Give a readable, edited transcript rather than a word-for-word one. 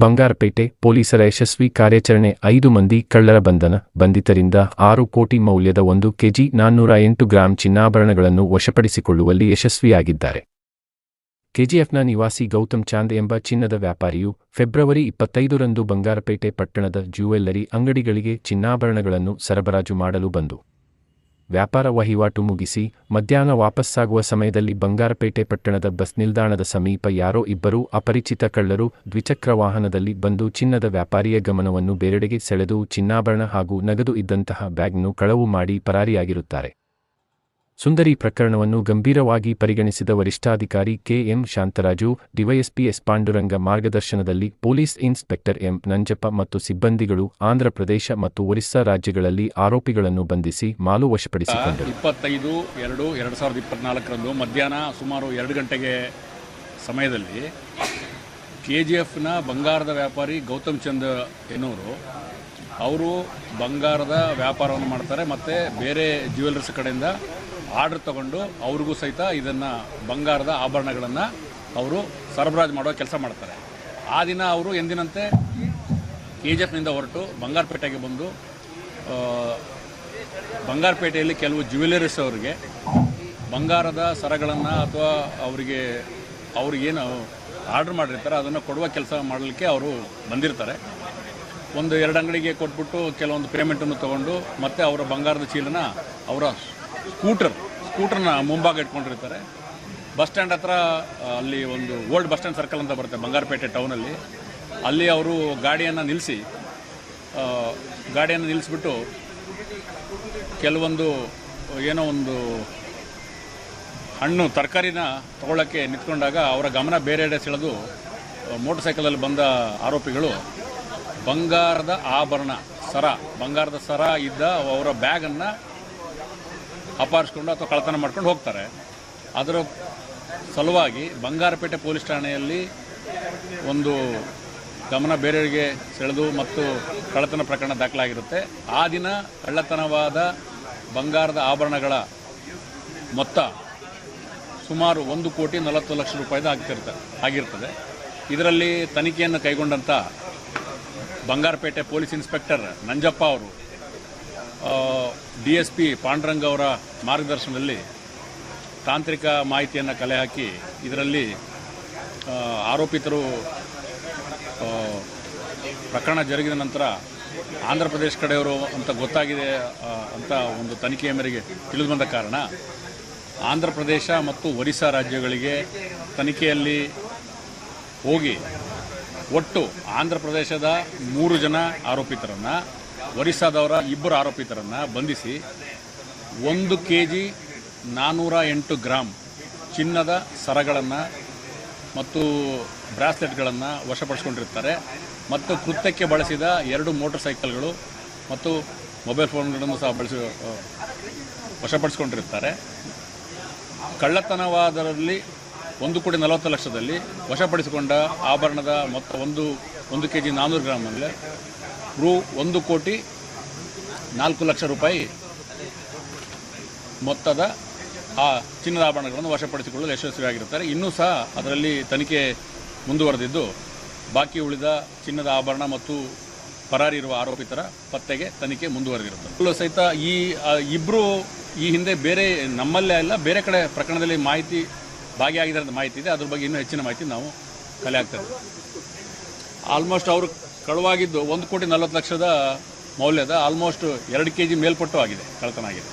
ಬಂಗಾರಪೇಟೆ ಪೊಲೀಸರ ಯಶಸ್ವಿ ಕಾರ್ಯಾಚರಣೆ 5 ಮಂದಿ ಕಳ್ಳರ ಬಂಧನ ಬಂಧಿತರಿಂದ 6 ಕೋಟಿ ಮೌಲ್ಯದ 1 ಕೆಜಿ 408 ಗ್ರಾಂ ಚಿನ್ನಾಭರಣಗಳನ್ನು ವಶಪಡಿಸಿಕೊಳ್ಳುವಲ್ಲಿ ಯಶಸ್ವಿಯಾಗಿದ್ದಾರೆ. ಕೆಜಿಎಫ್ನ ನಿವಾಸಿ ಗೌತಮ್ ಚಾಂದ್ ಎಂಬ ಚಿನ್ನದ ವ್ಯಾಪಾರಿಯು ಫೆಬ್ರವರಿ 25ರಂದು ಬಂಗಾರಪೇಟೆ ಪಟ್ಟಣದ ಜ್ಯುವೆಲ್ಲರಿ ಅಂಗಡಿಗಳಿಗೆ ಚಿನ್ನಾಭರಣಗಳನ್ನು ಸರಬರಾಜು ಮಾಡಲು ಬಂದು ವ್ಯಾಪಾರ ವಹಿವಾಟು ಮುಗಿಸಿ ಮಧ್ಯಾಹ್ನ ವಾಪಸ್ಸಾಗುವ ಸಮಯದಲ್ಲಿ ಬಂಗಾರಪೇಟೆ ಪಟ್ಟಣದ ಬಸ್ ನಿಲ್ದಾಣದ ಸಮೀಪ ಯಾರೋ ಇಬ್ಬರು ಅಪರಿಚಿತ ಕಳ್ಳರು ದ್ವಿಚಕ್ರ ವಾಹನದಲ್ಲಿ ಬಂದು ಚಿನ್ನದ ವ್ಯಾಪಾರಿಯ ಗಮನವನ್ನು ಬೇರೆಡೆಗೆ ಸೆಳೆದು ಚಿನ್ನಾಭರಣ ಹಾಗೂ ನಗದು ಇದ್ದಂತಹ ಬ್ಯಾಗ್ನ್ನು ಕಳವು ಮಾಡಿ ಪರಾರಿಯಾಗಿರುತ್ತಾರೆ. ಸುಂದರಿ ಪ್ರಕರಣವನ್ನು ಗಂಭೀರವಾಗಿ ಪರಿಗಣಿಸಿದ ವರಿಷ್ಠಾಧಿಕಾರಿ K M. Shantaraju, DySP S. Panduranga ಮಾರ್ಗದರ್ಶನದಲ್ಲಿ ಪೊಲೀಸ್ ಇನ್ಸ್ಪೆಕ್ಟರ್ ಎಂ. ನಂಜಪ್ಪ ಮತ್ತು ಸಿಬ್ಬಂದಿಗಳು ಆಂಧ್ರಪ್ರದೇಶ ಮತ್ತು ಒರಿಸ್ಸಾ ರಾಜ್ಯಗಳಲ್ಲಿ ಆರೋಪಿಗಳನ್ನು ಬಂಧಿಸಿ ಮಾಲು ವಶಪಡಿಸಿಕೊಂಡರು. 25/2/2024ರಂದು ಮಧ್ಯಾಹ್ನ ಸುಮಾರು 2 ಗಂಟೆಗೆ ಸಮಯದಲ್ಲಿ ಕೆಜಿಎಫ್ನ ಬಂಗಾರದ ವ್ಯಾಪಾರಿ ಗೌತಮ್ ಚಂದ್ ಎನ್ನುವರು ಅವರು ಬಂಗಾರದ ವ್ಯಾಪಾರವನ್ನು ಮಾಡ್ತಾರೆ ಮತ್ತು ಬೇರೆ ಜ್ಯುವೆಲ್ಲರ್ಸ್ ಕಡೆಯಿಂದ ಆರ್ಡರ್ ತಗೊಂಡು ಅವ್ರಿಗೂ ಸಹಿತ ಇದನ್ನು ಬಂಗಾರದ ಆಭರಣಗಳನ್ನು ಅವರು ಸರಬರಾಜು ಮಾಡೋ ಕೆಲಸ ಮಾಡ್ತಾರೆ. ಆ ದಿನ ಅವರು ಎಂದಿನಂತೆ ಕೆಜಿಎಫ್ನಿಂದ ಹೊರಟು ಬಂಗಾರಪೇಟೆಗೆ ಬಂದು ಬಂಗಾರಪೇಟೆಯಲ್ಲಿ ಕೆಲವು ಜ್ಯುವೆಲ್ಲರೀಸ್ ಅವರಿಗೆ ಬಂಗಾರದ ಸರಗಳನ್ನು ಅಥವಾ ಅವ್ರಿಗೇನು ಆರ್ಡರ್ ಮಾಡಿರ್ತಾರೆ ಅದನ್ನು ಕೊಡುವ ಕೆಲಸ ಮಾಡಲಿಕ್ಕೆ ಅವರು ಬಂದಿರ್ತಾರೆ. 1-2 ಅಂಗಡಿಗೆ ಕೊಟ್ಬಿಟ್ಟು ಕೆಲವೊಂದು ಪೇಮೆಂಟನ್ನು ತೊಗೊಂಡು ಮತ್ತು ಅವರ ಬಂಗಾರದ ಚೀಲನ ಅವರ ಸ್ಕೂಟರ್ನ ಮುಂಭಾಗ ಇಟ್ಕೊಂಡಿರ್ತಾರೆ. ಬಸ್ ಸ್ಟ್ಯಾಂಡ್ ಹತ್ರ ಅಲ್ಲಿ ಒಂದು ಓಲ್ಡ್ ಬಸ್ ಸ್ಟ್ಯಾಂಡ್ ಸರ್ಕಲ್ ಅಂತ ಬರುತ್ತೆ ಬಂಗಾರಪೇಟೆ ಟೌನಲ್ಲಿ. ಅಲ್ಲಿ ಅವರು ಗಾಡಿಯನ್ನು ನಿಲ್ಲಿಸ್ಬಿಟ್ಟು ಕೆಲವೊಂದು ಏನೋ ಒಂದು ಹಣ್ಣು ತರಕಾರಿನ ತಗೊಳ್ಳೋಕ್ಕೆ ನಿಂತ್ಕೊಂಡಾಗ ಅವರ ಗಮನ ಬೇರೆಡೆ ಸೆಳೆದು ಮೋಟರ್ ಸೈಕಲಲ್ಲಿ ಬಂದ ಆರೋಪಿಗಳು ಬಂಗಾರದ ಬಂಗಾರದ ಸರ ಇದ್ದ ಅವರ ಬ್ಯಾಗನ್ನು ಅಪಹರಿಸ್ಕೊಂಡು ಅಥವಾ ಕಳ್ಳತನ ಮಾಡ್ಕೊಂಡು ಹೋಗ್ತಾರೆ. ಅದರ ಸಲುವಾಗಿ ಬಂಗಾರಪೇಟೆ ಪೊಲೀಸ್ ಠಾಣೆಯಲ್ಲಿ ಒಂದು ಗಮನ ಬೇರೆಯವರಿಗೆ ಸೆಳೆದು ಮತ್ತು ಕಳ್ಳತನ ಪ್ರಕರಣ ದಾಖಲಾಗಿರುತ್ತೆ. ಆ ದಿನ ಕಳ್ಳತನವಾದ ಬಂಗಾರದ ಆಭರಣಗಳ ಮೊತ್ತ ಸುಮಾರು 1,40,00,000 ರೂಪಾಯಿದು ಆಗಿರ್ತದೆ. ಇದರಲ್ಲಿ ತನಿಖೆಯನ್ನು ಕೈಗೊಂಡಂಥ ಬಂಗಾರಪೇಟೆ ಪೊಲೀಸ್ ಇನ್ಸ್ಪೆಕ್ಟರ್ ನಂಜಪ್ಪ ಅವರು DSP ಪಾಂಡುರಂಗ ಅವರ ಮಾರ್ಗದರ್ಶನದಲ್ಲಿ ತಾಂತ್ರಿಕ ಮಾಹಿತಿಯನ್ನು ಕಲೆ ಹಾಕಿ ಇದರಲ್ಲಿ ಆರೋಪಿತರು ಪ್ರಕರಣ ಜರುಗಿದ ನಂತರ ಆಂಧ್ರ ಪ್ರದೇಶ ಕಡೆಯವರು ಅಂತ ಗೊತ್ತಾಗಿದೆ ಅಂತ ಒಂದು ತನಿಖೆಯ ಮೇರೆಗೆ ತಿಳಿದುಬಂದ ಕಾರಣ ಆಂಧ್ರ ಪ್ರದೇಶ ಮತ್ತು ಒರಿಸ್ಸಾ ರಾಜ್ಯಗಳಿಗೆ ತನಿಖೆಯಲ್ಲಿ ಹೋಗಿ ಒಟ್ಟು ಆಂಧ್ರ ಪ್ರದೇಶದ 3 ಜನ ಆರೋಪಿತರನ್ನು, ಒರಿಸ್ಸಾದವರ 2 ಆರೋಪಿತರನ್ನು ಬಂಧಿಸಿ 1 ಕೆಜಿ 408 ಗ್ರಾಂ ಚಿನ್ನದ ಸರಗಳನ್ನು ಮತ್ತು ಬ್ರಾಸ್ಲೆಟ್ಗಳನ್ನು ವಶಪಡಿಸಿಕೊಂಡಿರ್ತಾರೆ. ಮತ್ತು ಕೃತ್ಯಕ್ಕೆ ಬಳಸಿದ 2 ಮೋಟರ್ ಸೈಕಲ್ಗಳು ಮತ್ತು ಮೊಬೈಲ್ ಫೋನ್ಗಳನ್ನು ಸಹ ವಶಪಡಿಸಿಕೊಂಡಿರ್ತಾರೆ. ಕಳ್ಳತನವಾದರಲ್ಲಿ 1,40,00,000ದಲ್ಲಿ ವಶಪಡಿಸಿಕೊಂಡ ಆಭರಣದ ಮೊತ್ತ 1 ಕೆಜಿ 400 ಗ್ರಾಂ ಅಂದರೆ ರೂ 1,04,00,000 ರೂಪಾಯಿ ಮೊತ್ತದ ಆ ಚಿನ್ನದ ಆಭರಣಗಳನ್ನು ವಶಪಡಿಸಿಕೊಳ್ಳಲು ಯಶಸ್ವಿಯಾಗಿರುತ್ತಾರೆ. ಇನ್ನೂ ಸಹ ಅದರಲ್ಲಿ ತನಿಖೆ ಮುಂದುವರೆದಿದ್ದು ಬಾಕಿ ಉಳಿದ ಚಿನ್ನದ ಆಭರಣ ಮತ್ತು ಪರಾರಿ ಇರುವ ಆರೋಪಿತರ ಪತ್ತೆಗೆ ತನಿಖೆ ಮುಂದುವರೆದಿರುತ್ತದೆ. ಸಹಿತ ಈ ಇಬ್ಬರು ಈ ಹಿಂದೆ ಬೇರೆ ನಮ್ಮಲ್ಲೇ ಅಲ್ಲ ಬೇರೆ ಕಡೆ ಪ್ರಕರಣದಲ್ಲಿ ಭಾಗಿಯಾಗಿದ್ದಾರೆ ಅಂತ ಮಾಹಿತಿ ಇದೆ. ಅದ್ರ ಬಗ್ಗೆ ಇನ್ನೂ ಹೆಚ್ಚಿನ ಮಾಹಿತಿ ನಾವು ಕಲೆ ಆಗ್ತದೆ. ಆಲ್ಮೋಸ್ಟ್ ಅವರು ಕಳುವಾಗಿದ್ದು 1,40,00,000 ಮೌಲ್ಯದ ಆಲ್ಮೋಸ್ಟ್ 2 ಕೆಜಿ ಮೇಲ್ಪಟ್ಟು ಆಗಿದೆ, ಕಳ್ಳತನ ಆಗಿದೆ.